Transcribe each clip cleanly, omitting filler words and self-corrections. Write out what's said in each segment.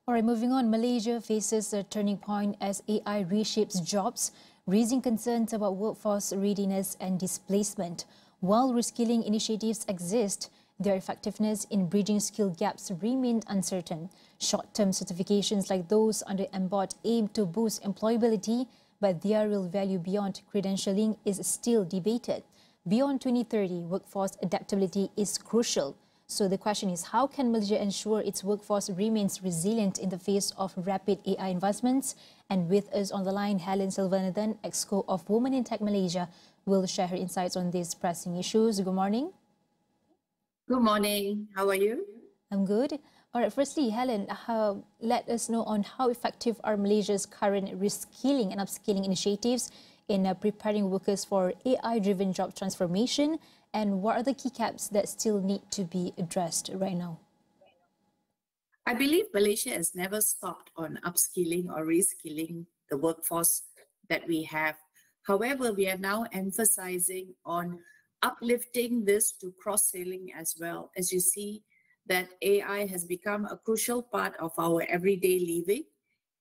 All right, moving on, Malaysia faces a turning point as AI reshapes jobs, raising concerns about workforce readiness and displacement. While reskilling initiatives exist, their effectiveness in bridging skill gaps remain uncertain. Short-term certifications like those under MBOT aim to boost employability, but their real value beyond credentialing is still debated. Beyond 2030, workforce adaptability is crucial. So the question is, how can Malaysia ensure its workforce remains resilient in the face of rapid AI advancements? And with us on the line, Helen Silvanathan, Exco of Women in Tech Malaysia, will share her insights on these pressing issues. Good morning. Good morning. How are you? I'm good. All right, firstly, Helen, let us know on how effective are Malaysia's current reskilling and upskilling initiatives in preparing workers for AI-driven job transformation, and what are the key gaps that still need to be addressed right now? I believe Malaysia has never stopped on upskilling or reskilling the workforce that we have. However, we are now emphasizing on uplifting this to cross-selling as well. As you see, that AI has become a crucial part of our everyday living,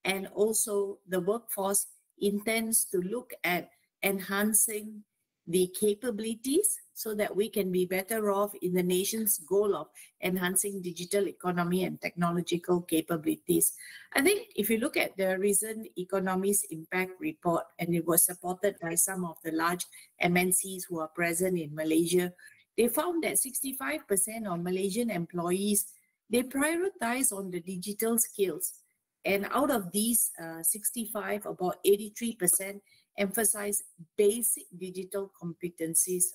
and also the workforce intends to look at enhancing the capabilities so that we can be better off in the nation's goal of enhancing digital economy and technological capabilities. I think if you look at the recent Economist Impact Report, and it was supported by some of the large MNCs who are present in Malaysia, they found that 65% of Malaysian employees, they prioritize on the digital skills. And out of these 65, about 83% emphasize basic digital competencies,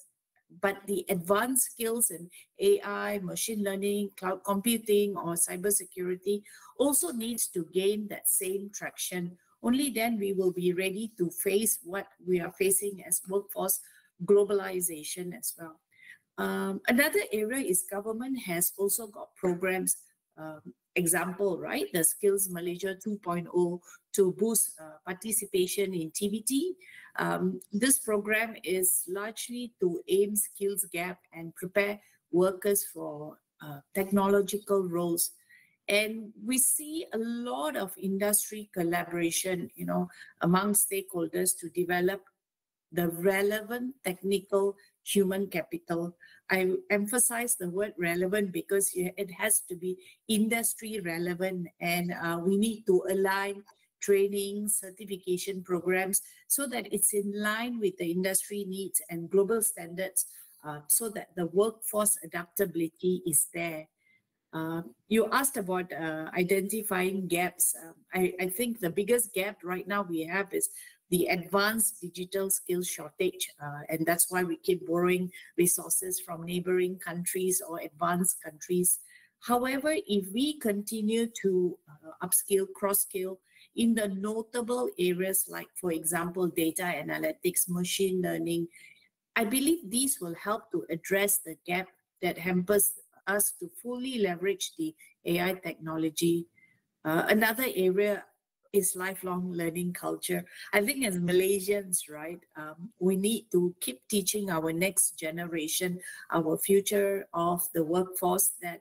but the advanced skills in AI, machine learning, cloud computing, or cybersecurity also needs to gain that same traction. Only then we will be ready to face what we are facing as workforce globalization as well. Another area is government has also got programs, example, right? The Skills Malaysia 2.0 to boost participation in TVT. This program is largely to aim skills gap and prepare workers for technological roles. And we see a lot of industry collaboration, among stakeholders to develop the relevant technical human capital. I emphasize the word relevant because it has to be industry relevant, and we need to align training, certification programs so that it's in line with the industry needs and global standards, so that the workforce adaptability is there. You asked about identifying gaps. I think the biggest gap right now we have is the advanced digital skills shortage, and that's why we keep borrowing resources from neighboring countries or advanced countries. However, if we continue to upskill, cross-skill in the notable areas like, for example, data analytics, machine learning, I believe these will help to address the gap that hampers us to fully leverage the AI technology. Another area is lifelong learning culture. I think as Malaysians, right, we need to keep teaching our next generation, our future of the workforce, that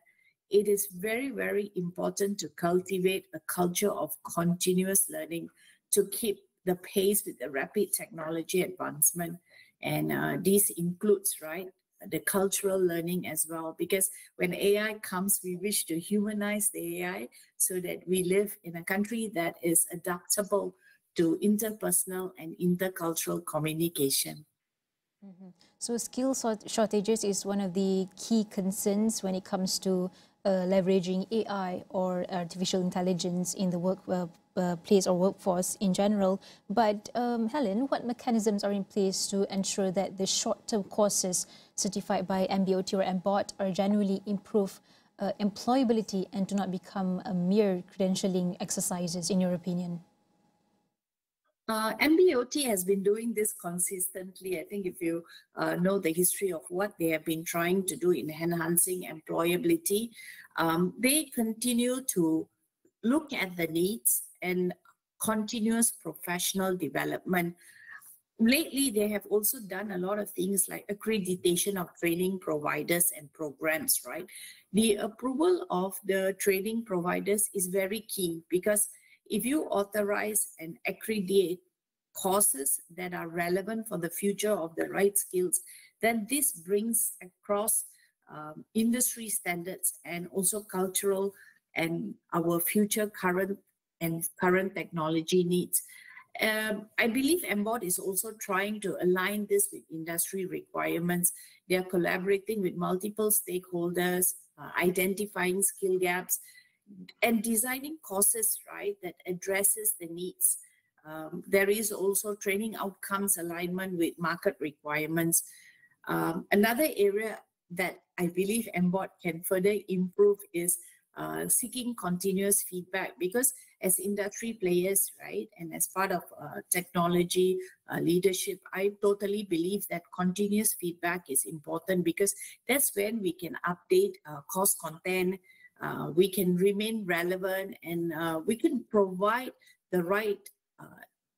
it is very, very important to cultivate a culture of continuous learning to keep the pace with the rapid technology advancement. And this includes, right, the cultural learning as well, because when AI comes, we wish to humanize the AI so that we live in a country that is adaptable to interpersonal and intercultural communication. So skill shortages is one of the key concerns when it comes to leveraging AI or artificial intelligence in the workplace or workforce in general. But Helen, what mechanisms are in place to ensure that the short-term courses certified by MBOT or MBOT are genuinely improve employability and do not become a mere credentialing exercises, in your opinion? MBOT has been doing this consistently. I think if you know the history of what they have been trying to do in enhancing employability, they continue to look at the needs and continuous professional development. lately, they have also done a lot of things like accreditation of training providers and programs, right? The approval of the training providers is very key, because if you authorize and accredit courses that are relevant for the future of the right skills, then this brings across industry standards and also cultural and our future current technology needs. I believe MBOT is also trying to align this with industry requirements. They are collaborating with multiple stakeholders, identifying skill gaps, and designing courses, right, that addresses the needs. There is also training outcomes alignment with market requirements. Another area that I believe MBOT can further improve is seeking continuous feedback, because as industry players, right, and as part of technology leadership, I totally believe that continuous feedback is important, because that's when we can update course content, we can remain relevant, and we can provide the right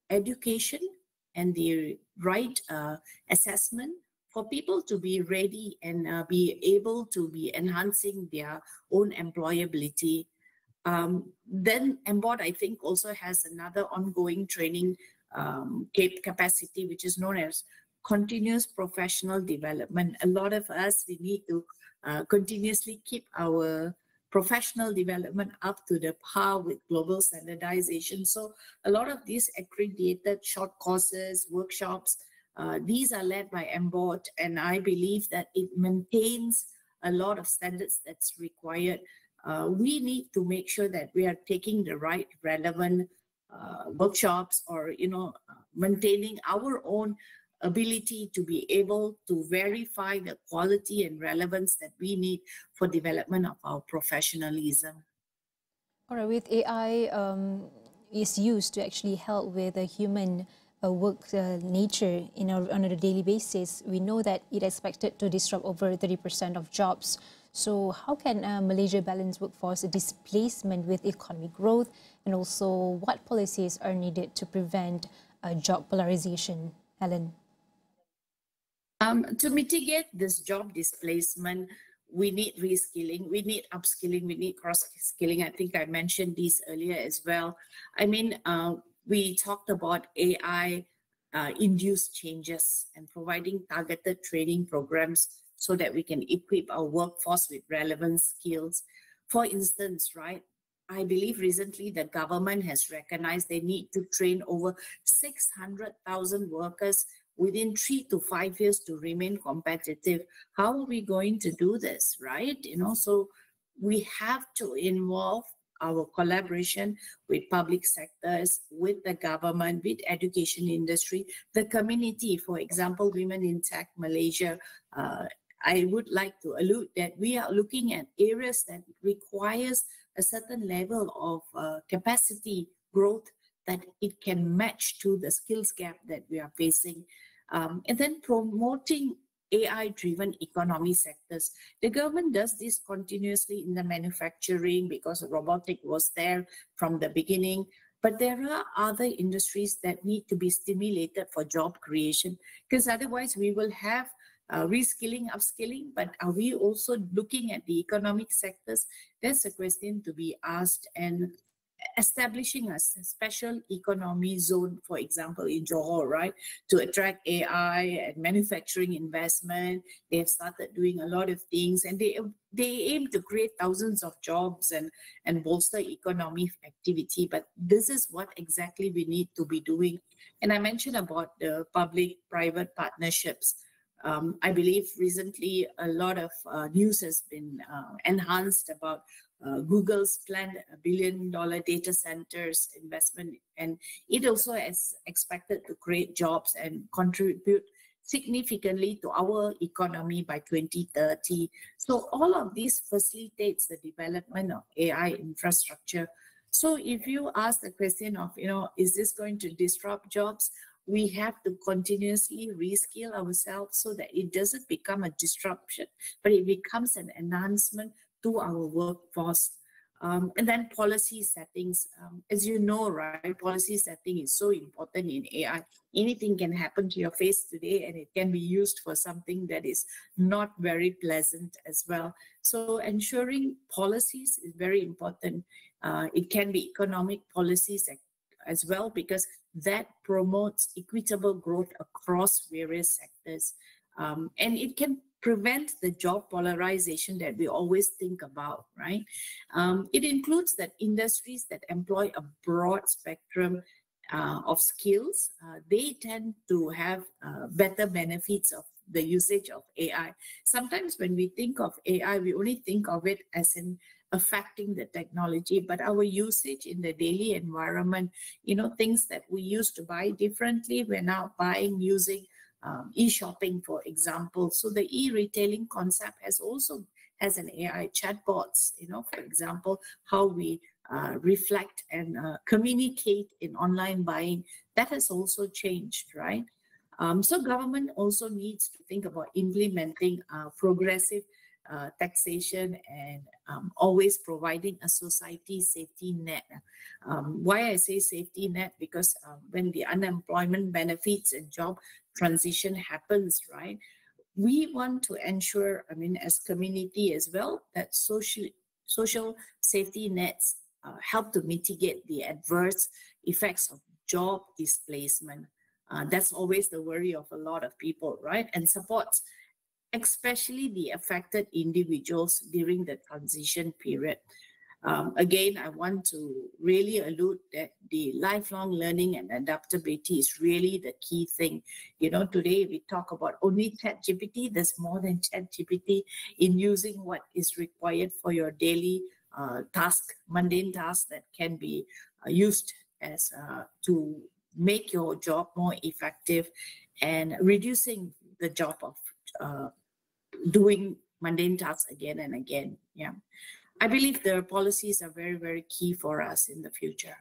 education and the right assessment for people to be ready and be able to be enhancing their own employability. Then MBOT, I think, also has another ongoing training capacity, which is known as continuous professional development. A lot of us, we need to continuously keep our professional development up to the par with global standardization. So a lot of these accredited short courses, workshops, these are led by MBOT, and I believe that it maintains a lot of standards that's required. We need to make sure that we are taking the right relevant workshops, or maintaining our own ability to be able to verify the quality and relevance that we need for development of our professionalism. All right, with AI is used to actually help with the human work nature on a daily basis, we know that it is expected to disrupt over 30% of jobs. So how can Malaysia balance workforce displacement with economic growth, and also what policies are needed to prevent job polarization? Helen? To mitigate this job displacement, we need reskilling, we need upskilling, we need cross-skilling. I think I mentioned these earlier as well. I mean, we talked about AI induced changes and providing targeted training programs so that we can equip our workforce with relevant skills. For instance, right, I believe recently the government has recognized they need to train over 600,000 workers within 3 to 5 years to remain competitive. How are we going to do this, right? So we have to involve our collaboration with public sectors, with the government, with education industry, the community. For example, Women in Tech Malaysia, I would like to allude that we are looking at areas that requires a certain level of capacity growth that it can match to the skills gap that we are facing. And then promoting AI-driven economy sectors. The government does this continuously in the manufacturing, because robotic was there from the beginning. But there are other industries that need to be stimulated for job creation, because otherwise we will have reskilling, upskilling, but are we also looking at the economic sectors? That's a question to be asked. And establishing a special economy zone, for example, in Johor, right, to attract AI and manufacturing investment. They have started doing a lot of things, and they aim to create thousands of jobs and bolster economic activity. But this is what exactly we need to be doing. And I mentioned about the public-private partnerships. I believe recently a lot of news has been enhanced about Google's planned $1 billion data centers investment, and it also is expected to create jobs and contribute significantly to our economy by 2030. So all of this facilitates the development of AI infrastructure. So if you ask the question of, is this going to disrupt jobs? We have to continuously reskill ourselves so that it doesn't become a disruption, but it becomes an enhancement to our workforce. And then policy settings. As you know, right, policy setting is so important in AI. Anything can happen to your face today, and it can be used for something that is not very pleasant as well. So ensuring policies is very important. It can be economic policies as well, because that promotes equitable growth across various sectors. And it can prevent the job polarization that we always think about, right? It includes that industries that employ a broad spectrum of skills, they tend to have better benefits of the usage of AI. Sometimes when we think of AI, we only think of it as in affecting the technology, but our usage in the daily environment, things that we used to buy differently, we're now buying using e-shopping, for example. So the e-retailing concept has an AI chatbots, for example, how we reflect and communicate in online buying, that has also changed, right? So government also needs to think about implementing progressive taxation and always providing a society safety net. Why I say safety net? Because when the unemployment benefits and job transition happens, right, we want to ensure, as community as well, that social safety nets help to mitigate the adverse effects of job displacement. That's always the worry of a lot of people, right? And supports especially the affected individuals during the transition period. Again, I want to really allude that the lifelong learning and adaptability is really the key thing. Today we talk about only ChatGPT. There's more than ChatGPT in using what is required for your daily mundane tasks that can be used as to make your job more effective and reducing the job of doing mundane tasks again and again. Yeah. I believe the policies are very, very key for us in the future.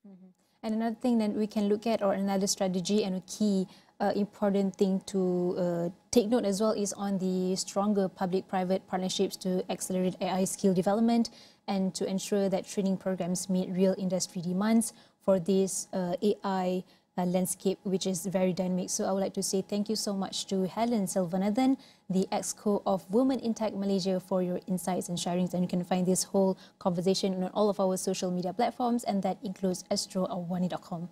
Mm-hmm. And another thing that we can look at, or another strategy and a key important thing to take note as well, is on the stronger public-private partnerships to accelerate AI skill development and to ensure that training programs meet real industry demands for this AI landscape, which is very dynamic. So I would like to say thank you so much to Helen Silvanathan, the Exco of Women in Tech Malaysia, for your insights and sharings. And you can find this whole conversation on all of our social media platforms, and that includes astro.awani.com.